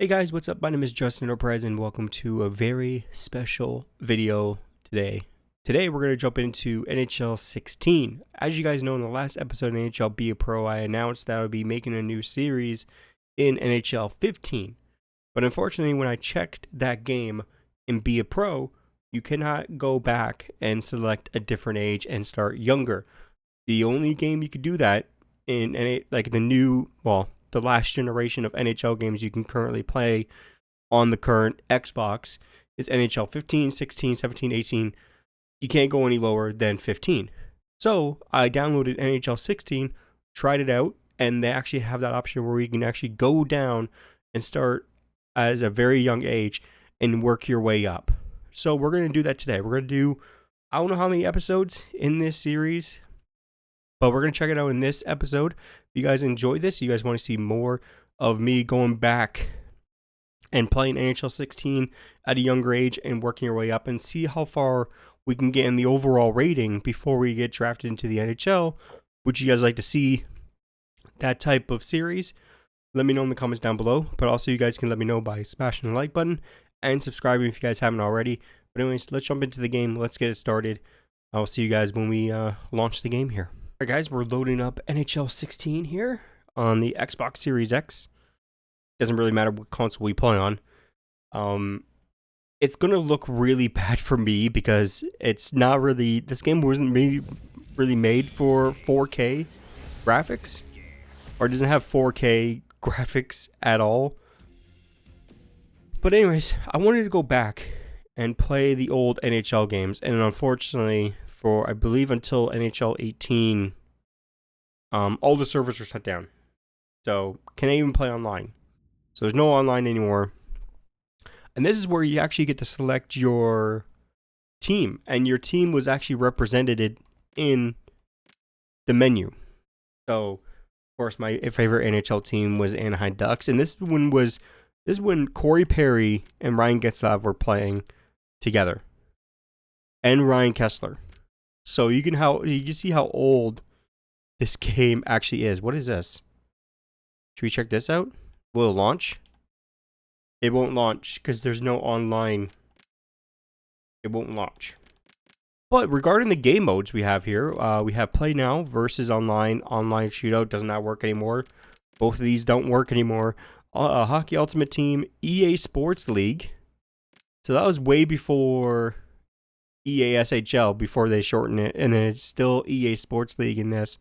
Hey guys, what's up? My name is Justin or Prez, and welcome to a very special video today. Today we're going to jump into NHL 16. As you guys know, in the last episode of NHL Be a Pro, I announced that I would be making a new series in NHL 15. But unfortunately, when I checked that game in Be a Pro, you cannot go back and select a different age and start younger. The only game you could do that in the last generation of NHL games you can currently play on the current Xbox is NHL 15, 16, 17, 18. You can't go any lower than 15. So I downloaded NHL 16, tried it out, and they actually have that option where you can actually go down and start as a very young age and work your way up. So we're going to do that today. We're going to do, I don't know how many episodes in this series, but we're going to check it out in this episode. If you guys enjoy this, you guys want to see more of me going back and playing NHL 16 at a younger age and working your way up and see how far we can get in the overall rating before we get drafted into the NHL. Would you guys like to see that type of series? Let me know in the comments down below, but also you guys can let me know by smashing the like button and subscribing if you guys haven't already. But anyways, let's jump into the game. Let's get it started. I'll see you guys when we launch the game here. Alright guys, we're loading up NHL 16 here on the Xbox Series X. Doesn't really matter what console we play on. It's gonna look really bad for me because it's not really, this game wasn't really made for 4K graphics, or doesn't have 4K graphics at all. But anyways, I wanted to go back and play the old NHL games, and unfortunately, for I believe until NHL 18, all the servers are shut down. So can't even play online. So there's no online anymore. And this is where you actually get to select your team, and your team was actually represented in the menu. So of course my favorite NHL team was Anaheim Ducks, and this is when Corey Perry and Ryan Getzlaf were playing together, and Ryan Kessler. So you can see how old this game actually is. What is this? Should we check this out? Will it launch? It won't launch because there's no online. It won't launch. But regarding the game modes we have here, we have Play Now versus Online. Online Shootout does not work anymore. Both of these don't work anymore. Hockey Ultimate Team, EA Sports League. So that was way before EA SHL, before they shortened it, and then it's still EA Sports League in this.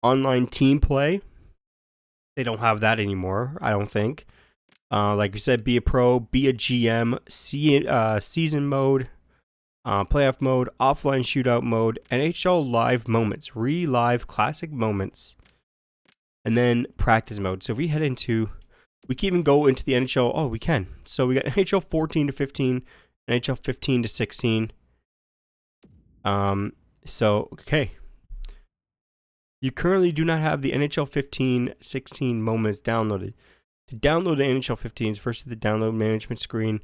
Online Team Play, they don't have that anymore, I don't think. Like you said, Be a Pro, Be a GM, Season Mode, Playoff Mode, Offline Shootout Mode, NHL Live Moments, Relive Classic Moments, and then Practice Mode. So if we head into, we can even go into the NHL, oh we can. So we got NHL 14 to 15, NHL 15 to 16. So, okay. You currently do not have the NHL 15-16 moments downloaded. To download the NHL 15s, first to the download management screen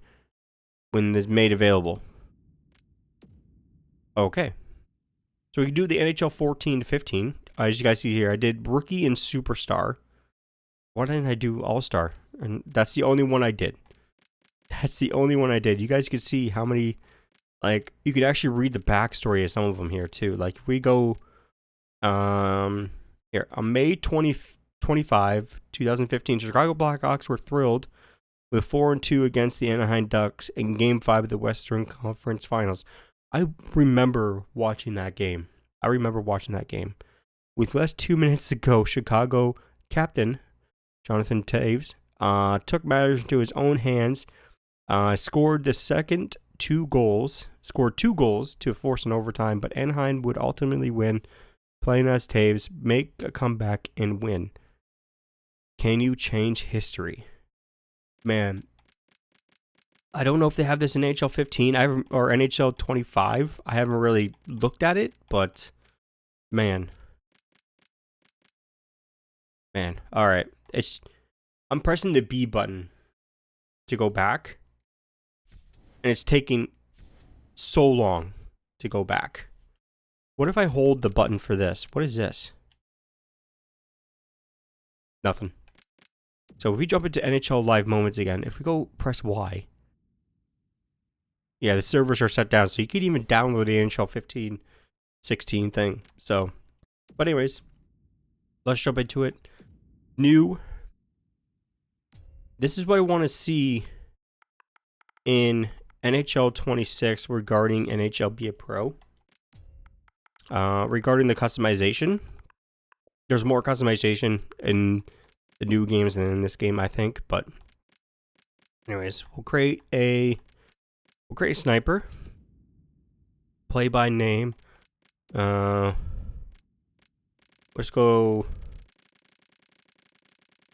when it's made available. Okay. So we can do the NHL 14 to 15. As you guys see here, I did Rookie and Superstar. Why didn't I do All-Star? And that's the only one I did. That's the only one I did. You guys can see how many, like, you could actually read the backstory of some of them here too. Like if we go, here, on May 25, 2015, Chicago Blackhawks were thrilled with 4-2 against the Anaheim Ducks in Game 5 of the Western Conference Finals. I remember watching that game. With less 2 minutes to go, Chicago captain Jonathan Toews took matters into his own hands, scored two goals to force an overtime, but Anaheim would ultimately win, playing as Toews, make a comeback and win. Can you change history? Man, I don't know if they have this in NHL 15 or NHL 25. I haven't really looked at it, but man. All right. I'm pressing the B button to go back, and it's taking so long to go back. What if I hold the button for this? What is this? Nothing. So if we jump into NHL live moments again, if we go press Y, yeah, the servers are shut down, so you can't even download the NHL 15, 16 thing. So, but anyways, let's jump into it. New. This is what I want to see in NHL 26 regarding NHL Be a Pro. Regarding the customization, there's more customization in the new games than in this game, I think. But anyways, we'll create a sniper. Play by name. Let's go.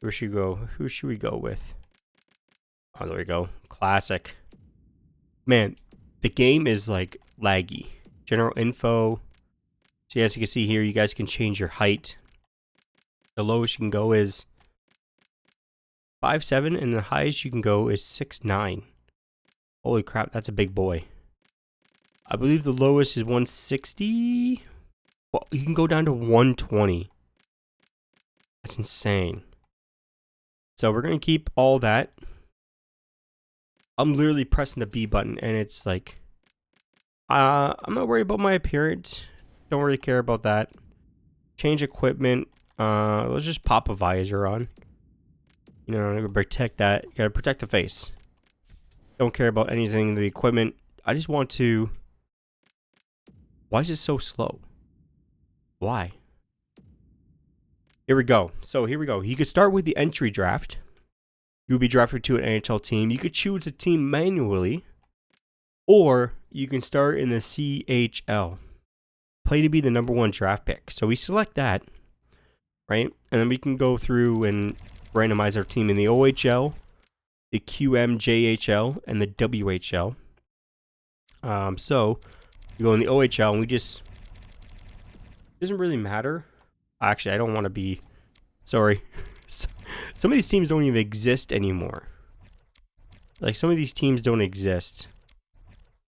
Where should we go? Who should we go with? Oh, there we go. Classic. Man, the game is like laggy. General info. So as you can see here, you guys can change your height. The lowest you can go is 5'7", and the highest you can go is 6'9". Holy crap, that's a big boy. I believe the lowest is 160. Well, you can go down to 120. That's insane. So we're going to keep all that. I'm literally pressing the B button, and it's like, I'm not worried about my appearance. Don't really care about that. Change equipment. Let's just pop a visor on. You know, protect that. You gotta protect the face. Don't care about anything, the equipment. I just want to... Why is it so slow? Why? Here we go. So here we go. You could start with the entry draft. You'll be drafted to an NHL team. You could choose a team manually. Or you can start in the CHL. Play to be the #1 draft pick. So we select that. Right? And then we can go through and randomize our team in the OHL, the QMJHL, and the WHL. So we go in the OHL and we just... It doesn't really matter. Actually, I don't want to be... Sorry. Some of these teams don't even exist anymore. Like, some of these teams don't exist.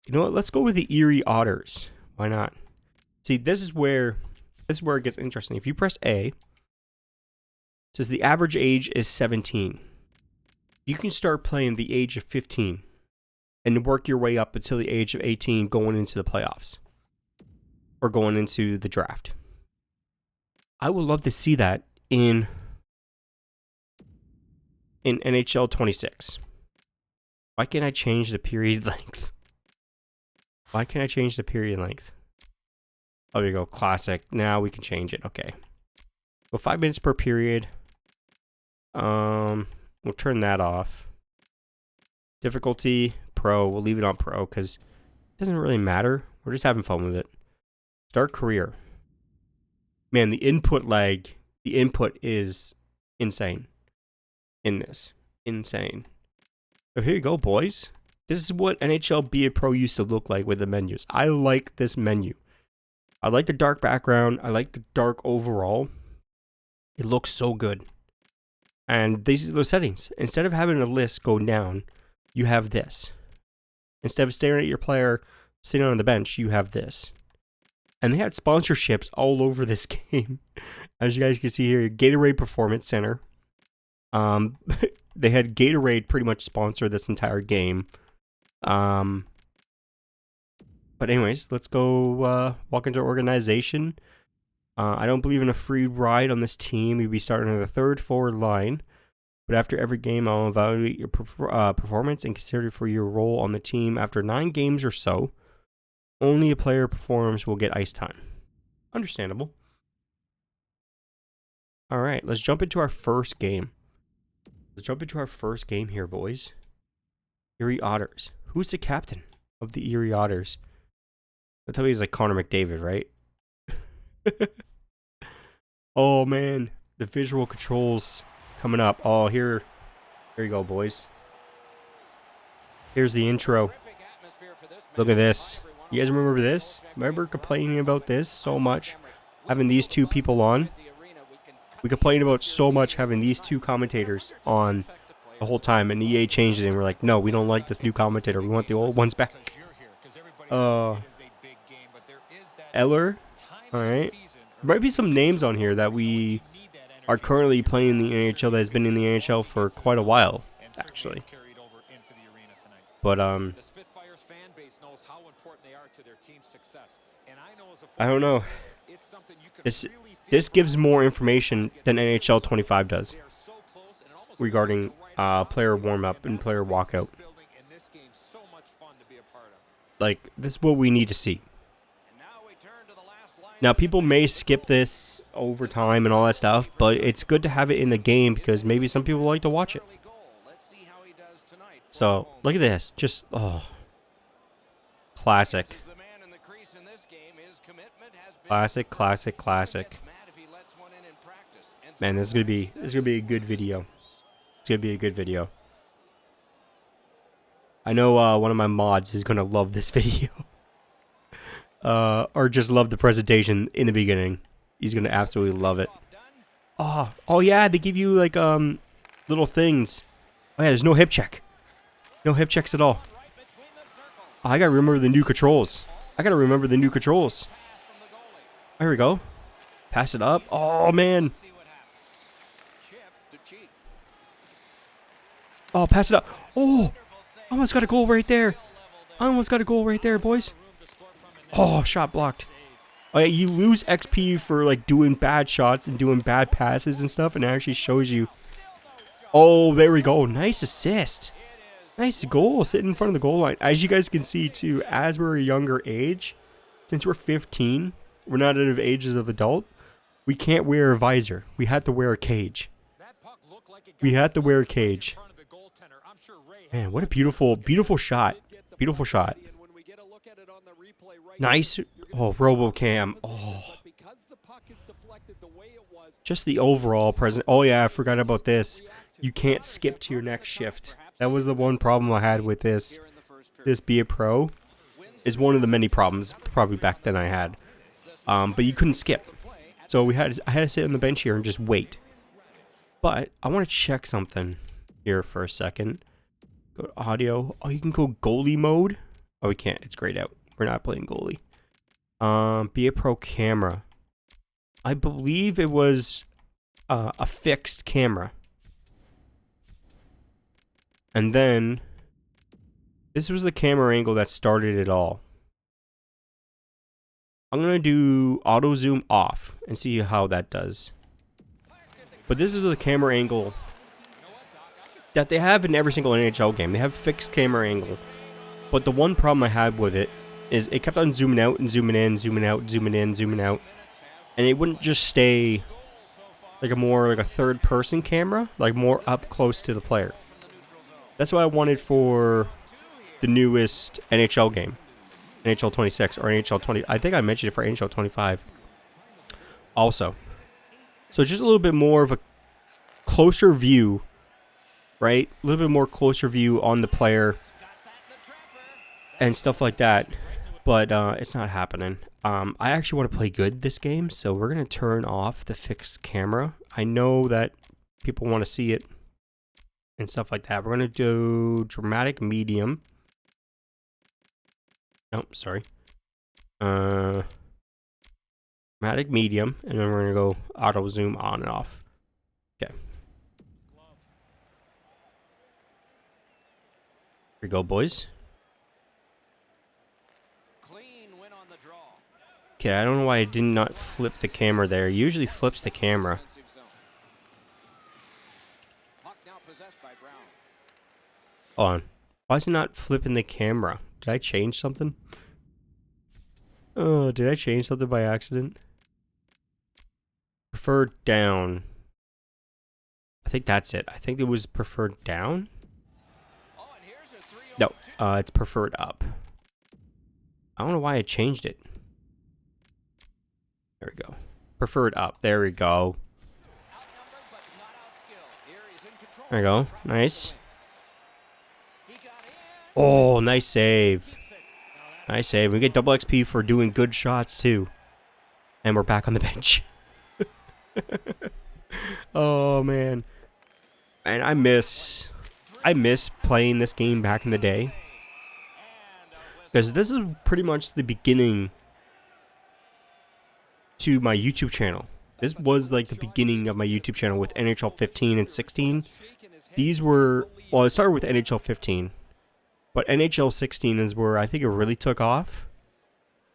You know what? Let's go with the Erie Otters. Why not? See, this is where it gets interesting. If you press A, it says the average age is 17. You can start playing the age of 15 and work your way up until the age of 18 going into the playoffs or going into the draft. I would love to see that in NHL 26. Why can't I change the period length? Why can't I change the period length? Oh, there you go. Classic. Now we can change it. Okay. Well, 5 minutes per period. We'll turn that off. Difficulty, pro. We'll leave it on pro because it doesn't really matter. We're just having fun with it. Start career. Man, the input lag. The input is insane in this. Insane. So here you go, boys. This is what NHL Be a Pro used to look like with the menus. I like this menu. I like the dark background. I like the dark overall. It looks so good. And these are the settings. Instead of having a list go down, you have this. Instead of staring at your player sitting on the bench, you have this. And they had sponsorships all over this game. As you guys can see here, Gatorade Performance Center. They had Gatorade pretty much sponsor this entire game. But anyways, let's go walk into organization. I don't believe in a free ride on this team. You'll be starting on the third forward line. But after every game, I'll evaluate your performance and consider you for your role on the team. After 9 games or so, only a player performs will get ice time. Understandable. All right, let's jump into our first game. Let's jump into our first game here, boys. Erie Otters. Who's the captain of the Erie Otters? I'll tell you he's like Connor McDavid, right? Oh, man. The visual controls coming up. Oh, here you go, boys. Here's the intro. Look at this. You guys remember this? Remember complaining about this so much? Having these two people on? We complained about so much having these two commentators on the whole time, and EA changed it, and we're like, no, we don't like this new commentator. We want the old ones back. Eller. All right. There might be some names on here that we are currently playing in the NHL that has been in the NHL for quite a while, actually. But I don't know. This gives more information than NHL 25 does regarding player warm up and player walkout. Like, this is what we need to see. Now, people may skip this over time and all that stuff, but it's good to have it in the game because maybe some people like to watch it. So, look at this. Just, oh. Classic. Classic, classic, classic. Man, this is gonna be a good video. It's gonna be a good video. I know one of my mods is gonna love this video. Or just love the presentation in the beginning. He's gonna absolutely love it. Oh yeah, they give you like little things. Oh yeah, there's no hip check. No hip checks at all. Oh, I gotta remember the new controls. There we go. Pass it up. Oh man. Oh, pass it up. Oh, almost got a goal right there. Boys. Oh, shot blocked. Oh, yeah, you lose XP for like doing bad shots and doing bad passes and stuff, and it actually shows you. Oh, there we go. Nice assist. Nice goal, sitting in front of the goal line. As you guys can see too, as we're a younger age, since we're 15, we're not at the ages of adult, we can't wear a visor. We have to wear a cage. Man, what a beautiful shot. Beautiful shot. Nice. Oh, RoboCam. Oh. Just the overall present. Oh yeah, I forgot about this. You can't skip to your next shift. That was the one problem I had with this. This Be a Pro is one of the many problems probably back then I had. But you couldn't skip. So I had to sit on the bench here and just wait. But I want to check something here for a second. Go to audio. Oh, you can go goalie mode. Oh, we can't. It's grayed out. We're not playing goalie. Be a Pro camera. I believe it was a fixed camera. And then this was the camera angle that started it all. I'm going to do auto zoom off and see how that does. But this is the camera angle that they have in every single NHL game. They have fixed camera angle. But the one problem I had with it is it kept on zooming out and zooming in, zooming out, zooming in, zooming out. And it wouldn't just stay like a third person camera, like more up close to the player. That's what I wanted for the newest NHL game. NHL 26 or NHL 20. I think I mentioned it for NHL 25 also. So just a little bit more of a closer view, right? A little bit more closer view on the player and stuff like that. But it's not happening. I actually want to play good this game, so we're going to turn off the fixed camera. I know that people want to see it and stuff like that. We're going to do dramatic medium. Oh, sorry. Dramatic medium, and then we're going to go auto zoom on and off. Okay. Here we go, boys. Okay, I don't know why I did not flip the camera there. It usually flips the camera. Hold on. Why is it not flipping the camera? Did I change something? Oh, did I change something by accident? Preferred down. I think that's it. I think it was preferred down. No, it's preferred up. I don't know why I changed it. There we go. Preferred up. There we go. There we go. Nice. Oh, nice save. Nice save. We get double XP for doing good shots, too. And we're back on the bench. Oh, man. And I miss playing this game back in the day. Because this is pretty much the beginning to my YouTube channel. This was like the beginning of my YouTube channel with NHL 15 and 16. These were, well, it started with NHL 15, but NHL 16 is where I think it really took off.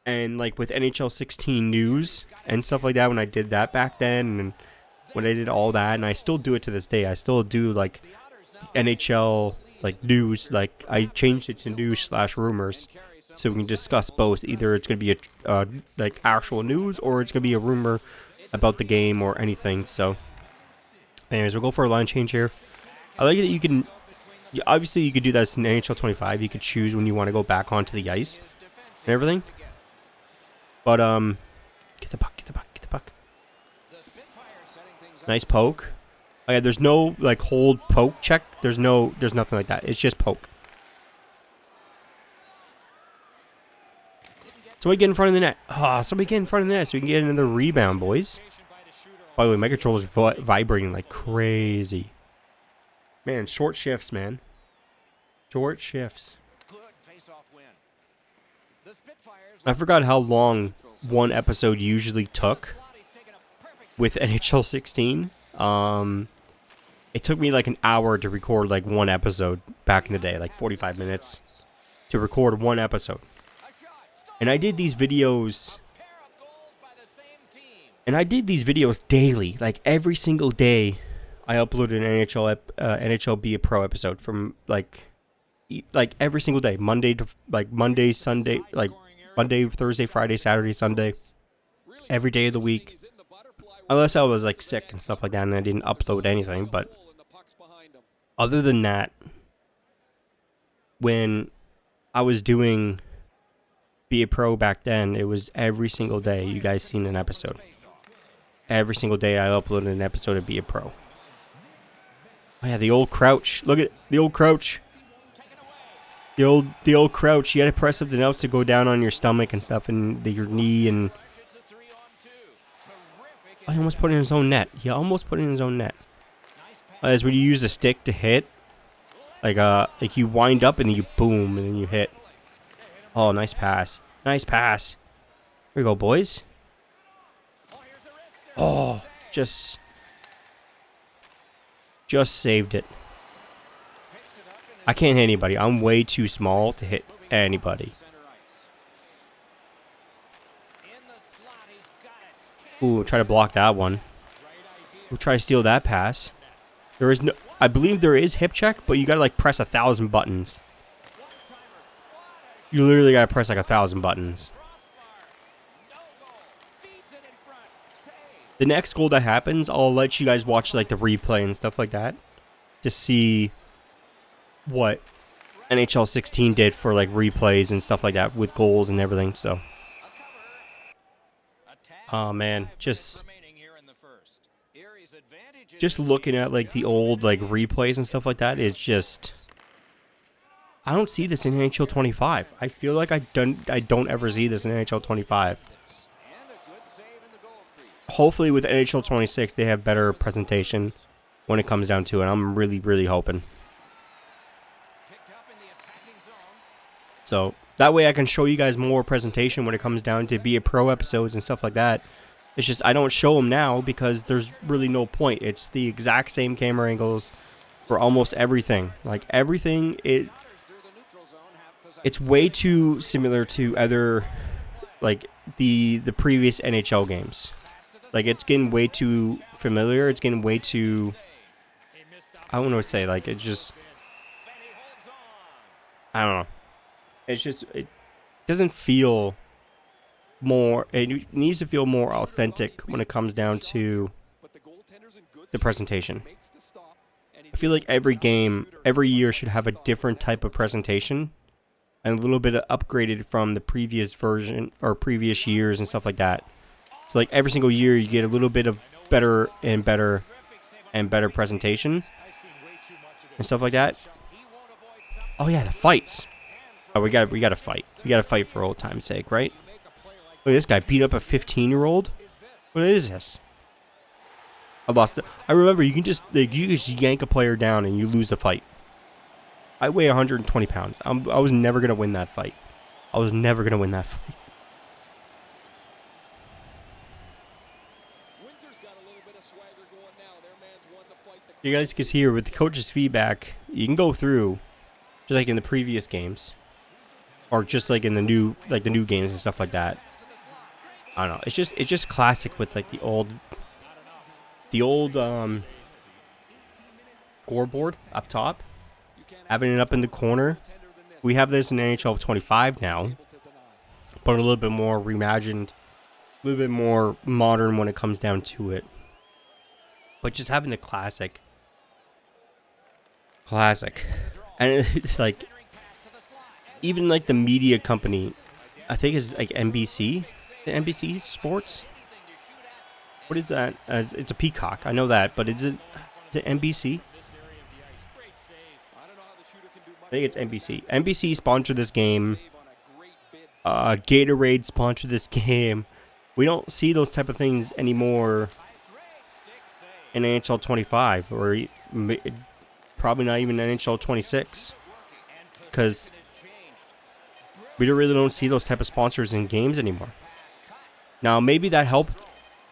And like with NHL 16 news and stuff like that, when I did that back then, and when I did all that, and I still do it to this day. I still do like NHL like news. Like I changed it to news/rumors, so we can discuss both. Either it's gonna be a like actual news, or it's gonna be a rumor about the game or anything. So, anyways, we'll go for a line change here. I like it that you can. Obviously, you could do this in NHL 25. You could choose when you want to go back onto the ice and everything. But get the puck, get the puck, get the puck. Nice poke. Oh yeah, there's no like hold poke check. There's nothing like that. It's just poke. Somebody get in front of the net. Ah, somebody get in front of the net so we can get another rebound, boys. By the way, my controller's vibrating like crazy. Man, short shifts, man. Short shifts. I forgot how long one episode usually took with NHL 16. It took me like an hour to record like one episode back in the day, like 45 minutes to record one episode. And I did these videos daily, like every single day. I uploaded an NHL Be a Pro episode from like every single day, Monday, Sunday, like Monday, Thursday, Friday, Saturday, Sunday, every day of the week. Unless I was like sick and stuff like that and I didn't upload anything. But other than that, when I was doing Be a Pro back then, it was every single day you guys seen an episode. Every single day I uploaded an episode of Be a Pro. Oh yeah, the old crouch. Look at the old crouch. The old crouch. You had to press something else to go down on your stomach and stuff, and your knee, and I almost put it in his own net. He almost put it in his own net. As when you use a stick to hit, like you wind up and then you boom and then you hit. Oh, nice pass. Nice pass. Here we go, boys. Oh, just saved it. I can't hit anybody. I'm way too small to hit anybody. Ooh, try to block that one. We'll try to steal that pass. There is no, I believe there is hip check, but you gotta like press 1,000 buttons. You literally gotta press like 1,000 buttons. The next goal that happens, I'll let you guys watch like the replay and stuff like that to see what NHL 16 did for like replays and stuff like that with goals and everything. So, oh man, just looking at like the old like replays and stuff like that, it's just, I don't see this in NHL 25. I feel like I don't ever see this in NHL 25. Hopefully with NHL 26 they have better presentation when it comes down to it. I'm really hoping. So that way I can show you guys more presentation when it comes down to Be a Pro episodes and stuff like that. It's just I don't show them now because there's really no point. It's the exact same camera angles for almost everything. Like everything, it's way too similar to other, like the previous NHL games. Like it's getting way too familiar. It's getting way too, I don't know what to say. Like it just, I don't know. It's just, it doesn't feel more, it needs to feel more authentic when it comes down to the presentation. I feel like every game, every year should have a different type of presentation and a little bit upgraded from the previous version or previous years and stuff like that. So like every single year you get a little bit of better and better presentation and stuff like that. Oh yeah, the fights. Oh, we got to fight. We got to fight for old time's sake, right? Look at this guy beat up a 15-year-old. What is this? I lost it. I remember you can just yank a player down and you lose the fight. I weigh 120 pounds. I was never gonna win that fight. I was never gonna win that fight. You guys can see here with the coach's feedback, you can go through just like in the previous games, or just like in the new games and stuff like that. I don't know. It's just classic with like the old scoreboard up top, having it up in the corner. We have this in NHL 25 now, but a little bit more reimagined, a little bit more modern when it comes down to it. But just having the classic, and it's like even like the media company, I think is like NBC, the NBC Sports. What is that? It's a Peacock. I know that, but is it NBC? I think it's NBC. NBC sponsored this game. Gatorade sponsored this game. We don't see those type of things anymore in NHL 25, or probably not even NHL 26, because we really don't see those type of sponsors in games anymore. Now, maybe that helped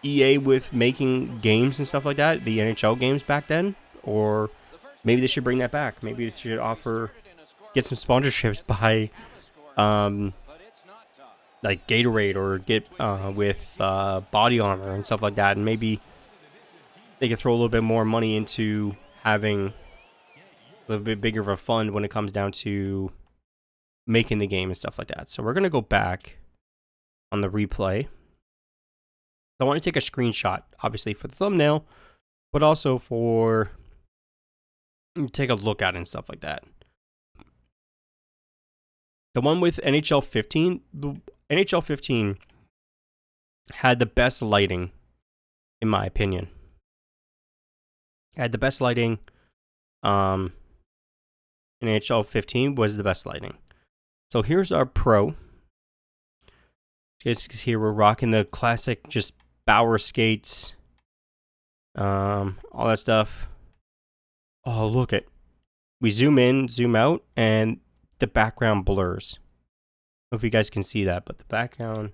EA with making games and stuff like that, the NHL games back then, or maybe they should bring that back. Maybe they should get some sponsorships by, like Gatorade, or get with body armor and stuff like that, and maybe they could throw a little bit more money into having a little bit bigger of a fund when it comes down to making the game and stuff like that. So we're gonna go back on the replay. I want to take a screenshot, obviously for the thumbnail, but also for take a look at it and stuff like that. The one with NHL 15, NHL 15 had the best lighting, in my opinion. Had the best lighting. NHL 15 was the best lighting. So here's our pro. Just here we're rocking the classic, just Bauer skates, all that stuff. Oh, look at, we zoom in, zoom out, and the background blurs. I don't know if you guys can see that, but the background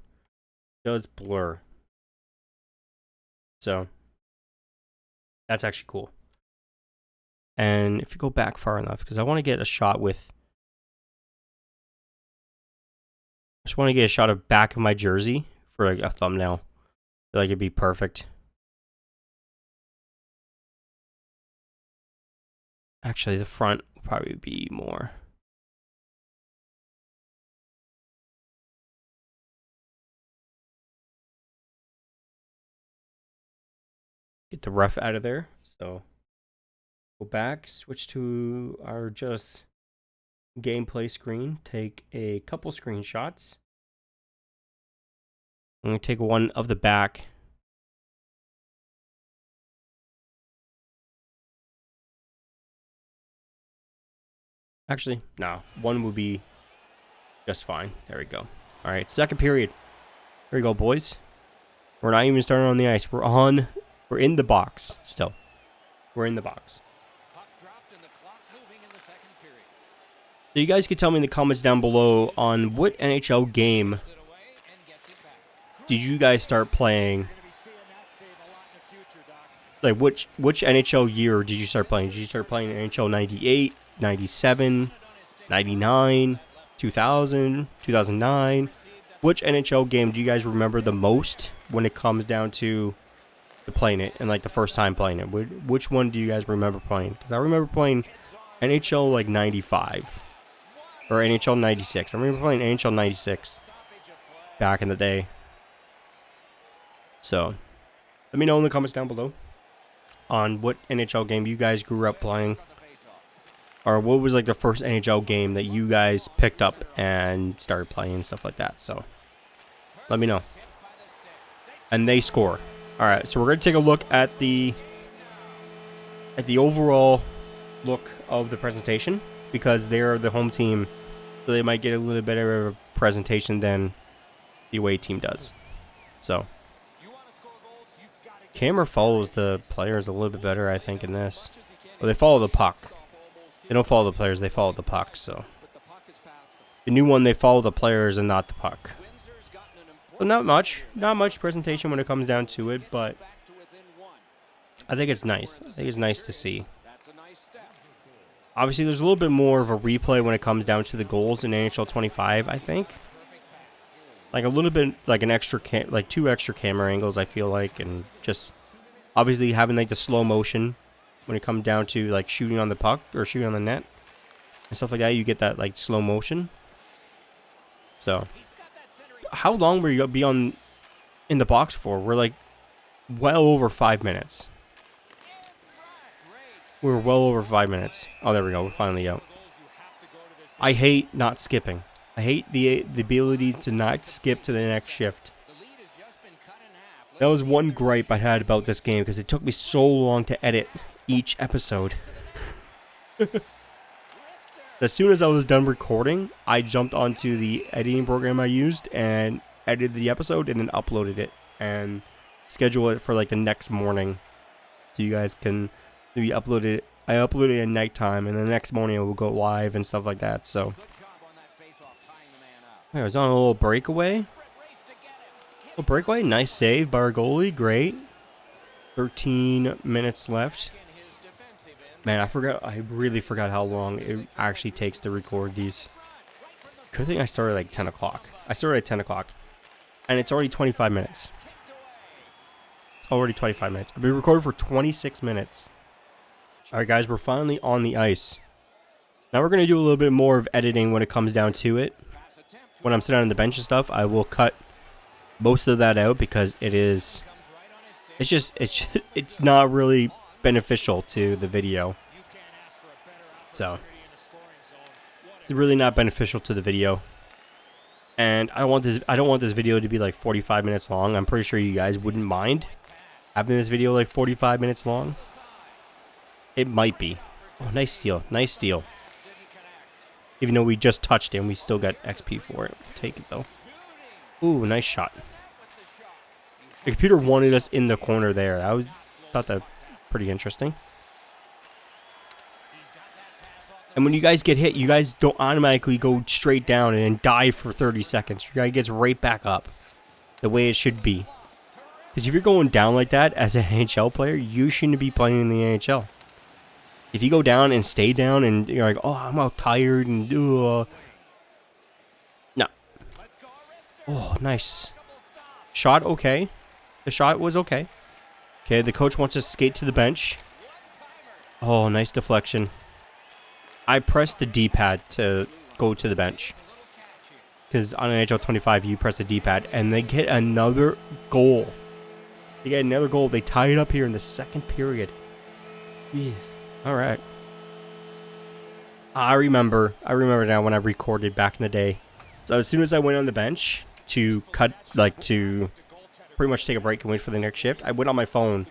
does blur. So that's actually cool. And if you go back far enough, because I want to get a shot with, I just want to get a shot of back of my jersey for like a thumbnail. I feel like it'd be perfect. Actually, the front will probably be more. Get the rough out of there. So go back, switch to our just gameplay screen, take a couple screenshots. I'm going to take one of the back. Actually, no, one would be just fine. There we go. All right, second period. Here we go, boys. We're not even starting on the ice. We're in the box still. We're in the box. So you guys can tell me in the comments down below on what NHL game did you guys start playing? Like which NHL year did you start playing? Did you start playing NHL 98, 97, 99, 2000, 2009? Which NHL game do you guys remember the most when it comes down to playing it and like the first time playing it? Which one do you guys remember playing? Because I remember playing NHL like 95 or NHL 96. I remember playing NHL 96 back in the day. So let me know in the comments down below on what NHL game you guys grew up playing, or what was like the first NHL game that you guys picked up and started playing and stuff like that. So let me know. And they score. All right, so we're going to take a look at the overall look of the presentation, because they're the home team, so they might get a little bit of a presentation than the away team does. So camera follows the players a little bit better, I think, in this. Well, they follow the puck. They don't follow the players, they follow the puck. So the new one, they follow the players and not the puck. So not much presentation when it comes down to it, but I think it's nice. I think it's nice to see. Obviously, there's a little bit more of a replay when it comes down to the goals in NHL 25, I think. Like a little bit, like an extra, like 2 extra camera angles, I feel like, and just obviously having like the slow motion when it comes down to like shooting on the puck or shooting on the net and stuff like that. You get that like slow motion. So, how long were you be on in the box for? We're like well over 5 minutes. We're well over 5 minutes. Oh, there we go. We're finally out. I hate not skipping. I hate the ability to not skip to the next shift. That was one gripe I had about this game because it took me so long to edit each episode. As soon as I was done recording, I jumped onto the editing program I used and edited the episode and then uploaded it and scheduled it for like the next morning so you guys can maybe upload it. I uploaded it at nighttime and the next morning it will go live and stuff like that. So I was on a little breakaway. Nice save by our goalie. Great. 13 minutes left. Man, I really forgot how long it actually takes to record these. Good thing I started like 10 o'clock. I started at 10 o'clock. And it's already 25 minutes. It's already 25 minutes. I've been recording for 26 minutes. Alright guys, we're finally on the ice. Now we're going to do a little bit more of editing when it comes down to it. When I'm sitting on the bench and stuff, I will cut most of that out because it's not really beneficial to the video. So it's really not beneficial to the video. And I don't want this video to be like 45 minutes long. I'm pretty sure you guys wouldn't mind having this video like 45 minutes long. It might be. Oh, nice steal. Nice steal. Even though we just touched him, we still got XP for it. We'll take it though. Ooh, nice shot. The computer wanted us in the corner there. I thought that pretty interesting. And when you guys get hit, you guys don't automatically go straight down and then dive for 30 seconds. Your guy gets right back up the way it should be. Because if you're going down like that as an NHL player, you shouldn't be playing in the NHL. If you go down and stay down and you're like, oh, I'm all tired and no. Oh, nice. Shot okay. The shot was okay. Okay, the coach wants us to skate to the bench. Oh, nice deflection. I pressed the D-pad to go to the bench. Because on NHL 25, you press the D-pad and they get another goal. They get another goal. They tie it up here in the second period. Jeez. All right. I remember now when I recorded back in the day. So as soon as I went on the bench to to pretty much take a break and wait for the next shift, I went on my phone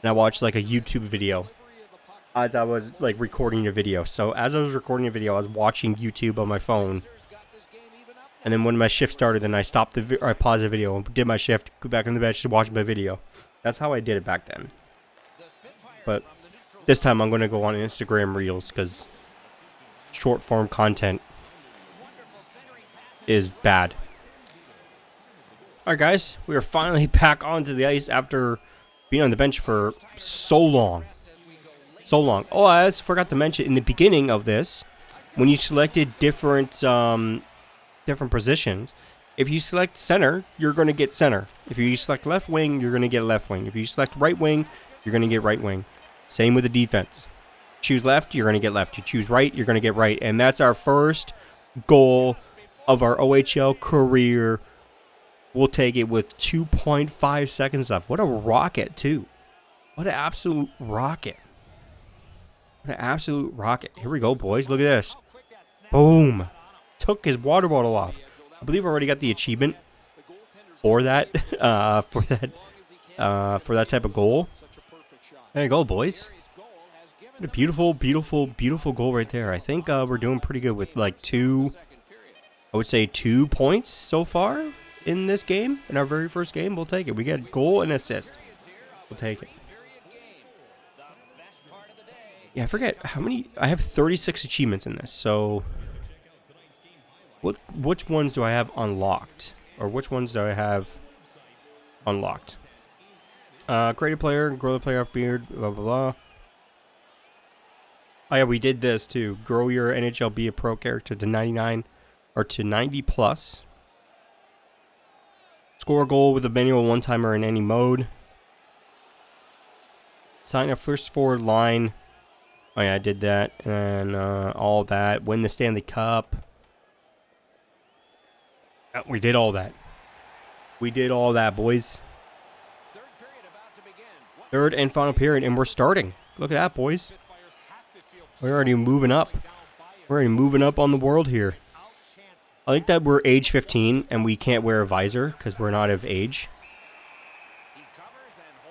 and I watched like a YouTube video as I was like recording a video. So as I was recording a video, I was watching YouTube on my phone. And then when my shift started, then I stopped I paused the video and did my shift, go back on the bench to watch my video. That's how I did it back then. But this time I'm going to go on Instagram Reels because short form content is bad. Alright guys, we are finally back onto the ice after being on the bench for so long. So long. Oh, I just forgot to mention in the beginning of this, when you selected different positions, if you select center, you're going to get center. If you select left wing, you're going to get left wing. If you select right wing, you're going to get right wing. Same with the defense. Choose left, you're going to get left. You choose right, you're going to get right. And that's our first goal of our OHL career. We'll take it with 2.5 seconds left. What a rocket, too. What an absolute rocket. What an absolute rocket. Here we go, boys. Look at this. Boom. Took his water bottle off. I believe I already got the achievement for that. For that type of goal. There you go, boys. What a beautiful, beautiful, beautiful goal right there. I think we're doing pretty good with like I would say 2 points so far in this game. In our very first game, we'll take it. We get goal and assist. We'll take it. Yeah, I forget how many. I have 36 achievements in this. So, which ones do I have unlocked? Or which ones do I have unlocked? Create a player, grow the player off beard, blah, blah, blah. Oh, yeah, we did this too. Grow your NHL Be a Pro character to 99 or to 90 plus. Score a goal with a manual one-timer in any mode. Sign a first forward line. Oh, yeah, I did that. And all that. Win the Stanley Cup. We did all that. We did all that, boys. Third and final period, and we're starting. Look at that, boys. We're already moving up. We're already moving up on the world here. I like that we're age 15 and we can't wear a visor because we're not of age.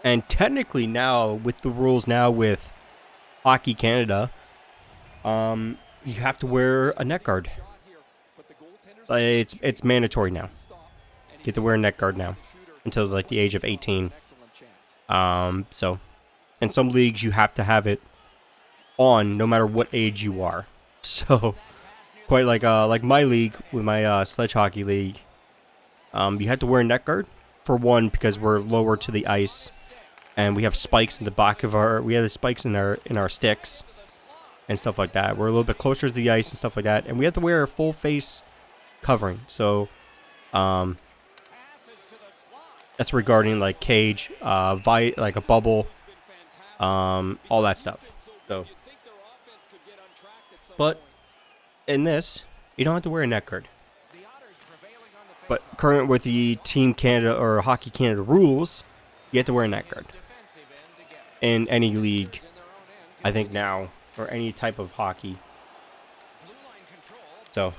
And technically now, with the rules now with Hockey Canada, you have to wear a neck guard. It's mandatory now. You have to wear a neck guard now until like the age of 18. So, in some leagues you have to have it on no matter what age you are. So, quite like my league with my sledge hockey league, you have to wear a neck guard for one because we're lower to the ice, and we have spikes in the back of we have the spikes in our sticks and stuff like that. We're a little bit closer to the ice and stuff like that, and we have to wear a full face covering. So, that's regarding like cage, like a bubble, all that stuff. So, but in this, you don't have to wear a neck guard. But current with the Team Canada or Hockey Canada rules, you have to wear a neck guard in any league, I think now, or any type of hockey. So,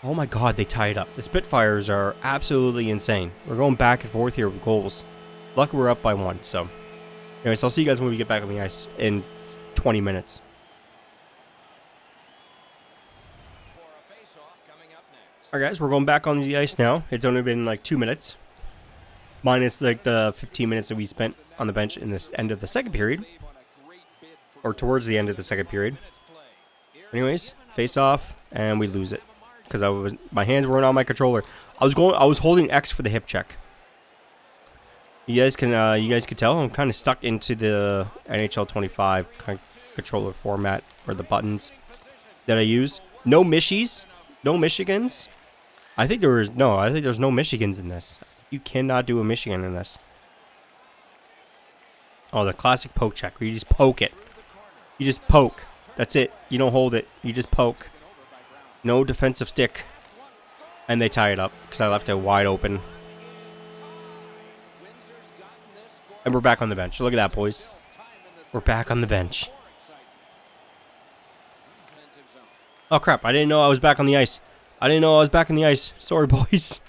oh my God, they tied up. The Spitfires are absolutely insane. We're going back and forth here with goals. Luckily, we're up by 1. So, anyways, I'll see you guys when we get back on the ice in 20 minutes. Alright guys, we're going back on the ice now. It's only been like 2 minutes. Minus like the 15 minutes that we spent on the bench in this end of the second period. Or towards the end of the second period. Anyways, face off, and we lose it. Because my hands weren't on my controller. I was holding X for the hip check. You guys can tell I'm kind of stuck into the NHL 25 controller format or the buttons that I use. No Mishies, no Michigans. I think there's no Michigans in this. You cannot do a Michigan in this. Oh, the classic poke check where you just poke it. You just poke. That's it. You don't hold it. You just poke. No defensive stick. And they tie it up because I left it wide open. And we're back on the bench. Look at that, boys. We're back on the bench. Oh, crap. I didn't know I was back on the ice. Sorry, boys.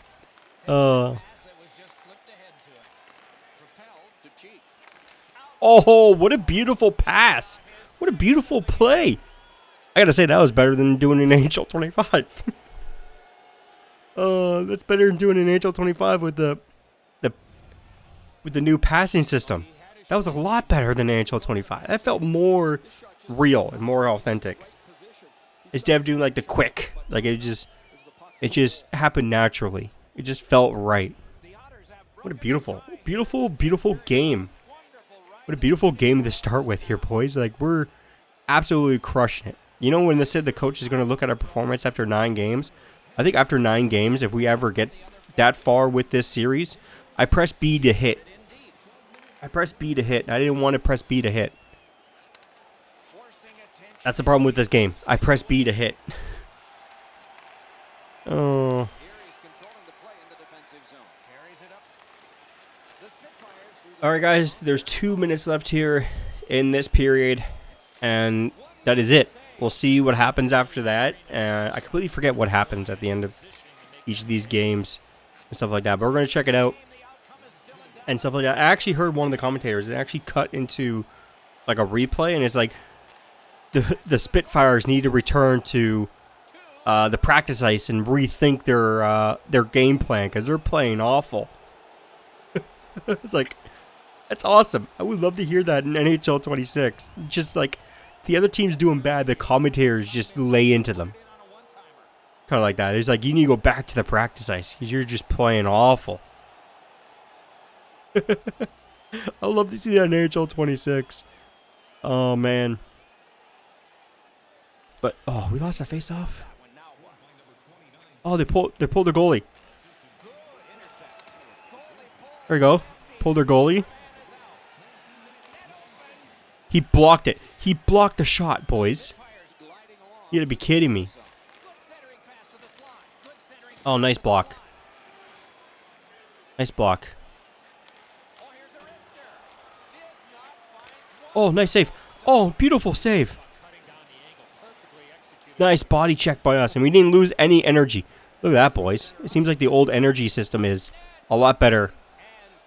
Oh, what a beautiful pass. What a beautiful play. I gotta say, that was better than doing an NHL 25. That's better than doing an NHL 25 with the new passing system. That was a lot better than NHL 25. That felt more real and more authentic. Instead of doing like the quick, like it just happened naturally. It just felt right. What a beautiful game. What a beautiful game to start with here, boys. Like, we're absolutely crushing it. You know, when they said the coach is going to look at our performance after 9 games, I think after 9 games, if we ever get that far with this series, I press B to hit. I didn't want to press B to hit. That's the problem with this game. I press B to hit. Oh. Alright guys, there's 2 minutes left here in this period, and that is it. We'll see what happens after that. I completely forget what happens at the end of each of these games and stuff like that, but we're going to check it out and stuff like that. I actually heard one of the commentators, it actually cut into like a replay, and it's like the Spitfires need to return to the practice ice and rethink their game plan because they're playing awful. It's like, that's awesome. I would love to hear that in NHL 26. Just like, the other team's doing bad, the commentators just lay into them. Kind of like that. It's like, you need to go back to the practice ice because you're just playing awful. I'd love to see that in NHL 26. Oh, man. But, oh, we lost that face-off. Oh, they pulled the goalie. There we go. Pulled their goalie. He blocked it. He blocked the shot, boys. You gotta be kidding me. Oh, nice block. Nice block. Oh, nice save. Oh, beautiful save. Nice body check by us, and we didn't lose any energy. Look at that, boys. It seems like the old energy system is a lot better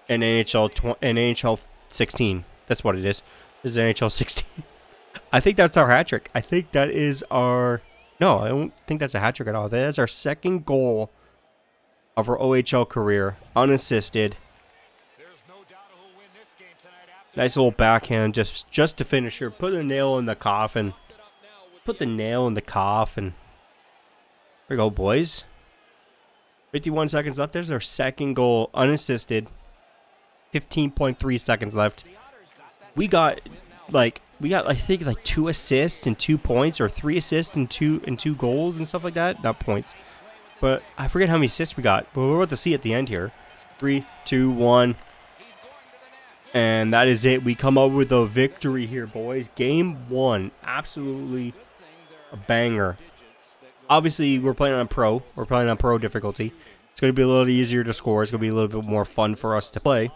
in NHL 16. That's what it is. This is NHL 16. I think that's our hat trick. I think that is our... No, I don't think that's a hat trick at all. That is our second goal of our OHL career, unassisted. Nice little backhand just to finish here. Put the nail in the coffin. Put the nail in the coffin. There we go, boys. 51 seconds left. There's our second goal, unassisted. 15.3 seconds left. We got I think like 2 assists and 2 points, or 3 assists and two goals and stuff like that. Not points, but I forget how many assists we got. But we're about to see at the end here. 3, 2, 1, and that is it. We come up with a victory here, boys. Game 1, absolutely a banger. Obviously, we're playing on pro. We're playing on pro difficulty. It's going to be a little easier to score. It's going to be a little bit more fun for us to play.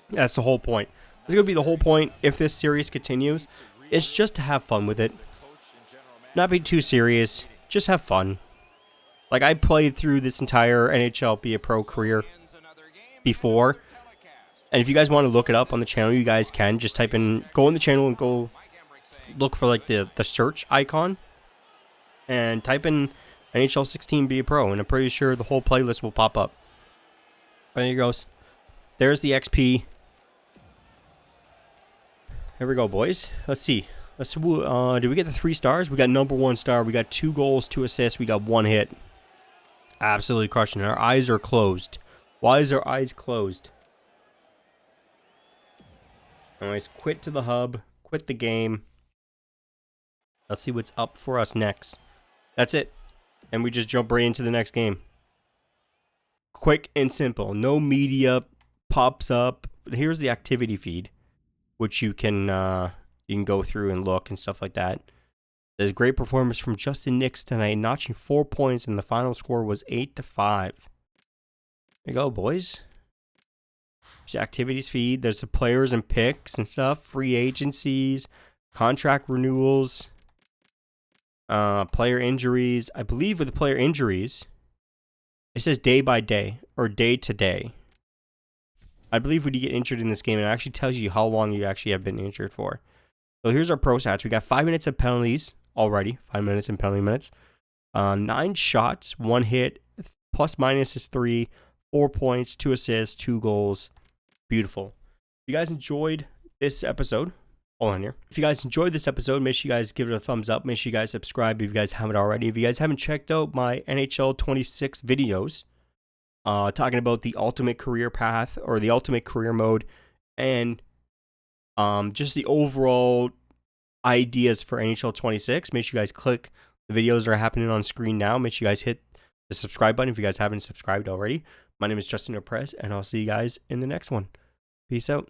That's the whole point. It's going to be the whole point if this series continues. It's just to have fun with it. Not be too serious. Just have fun. Like, I played through this entire NHL Be a Pro career before. And if you guys want to look it up on the channel, you guys can. Just type in, go in the channel and go look for like the search icon. And type in NHL 16 Be a Pro. And I'm pretty sure the whole playlist will pop up. There you goes. There's the XP. Here we go, boys. Let's see. Did we get the 3 stars? We got number 1 star. We got 2 goals, 2 assists. We got 1 hit. Absolutely crushing it. Our eyes are closed. Why is our eyes closed? Anyways, quit to the hub. Quit the game. Let's see what's up for us next. That's it. And we just jump right into the next game. Quick and simple. No media pops up. Here's the activity feed, which you can go through and look and stuff like that. There's great performance from Justin Nix tonight, notching 4 points, and the final score was 8-5. There you go, boys. There's the activities feed. There's the players and picks and stuff. Free agencies, contract renewals, player injuries. I believe with the player injuries, it says day by day or day to day. I believe when you get injured in this game, it actually tells you how long you actually have been injured for. So here's our pro stats. We got 5 minutes of penalties already. 5 minutes and penalty minutes. 9 shots, 1 hit, plus minus is 3, 4 points, 2 assists, 2 goals. Beautiful. If you guys enjoyed this episode, hold on here. If you guys enjoyed this episode, make sure you guys give it a thumbs up. Make sure you guys subscribe if you guys haven't already. If you guys haven't checked out my NHL 26 videos, talking about the ultimate career path or the ultimate career mode, and just the overall ideas for NHL 26. Make sure you guys click the videos that are happening on screen now. Make sure you guys hit the subscribe button if you guys haven't subscribed already. My name is Prez, and I'll see you guys in the next one. Peace out.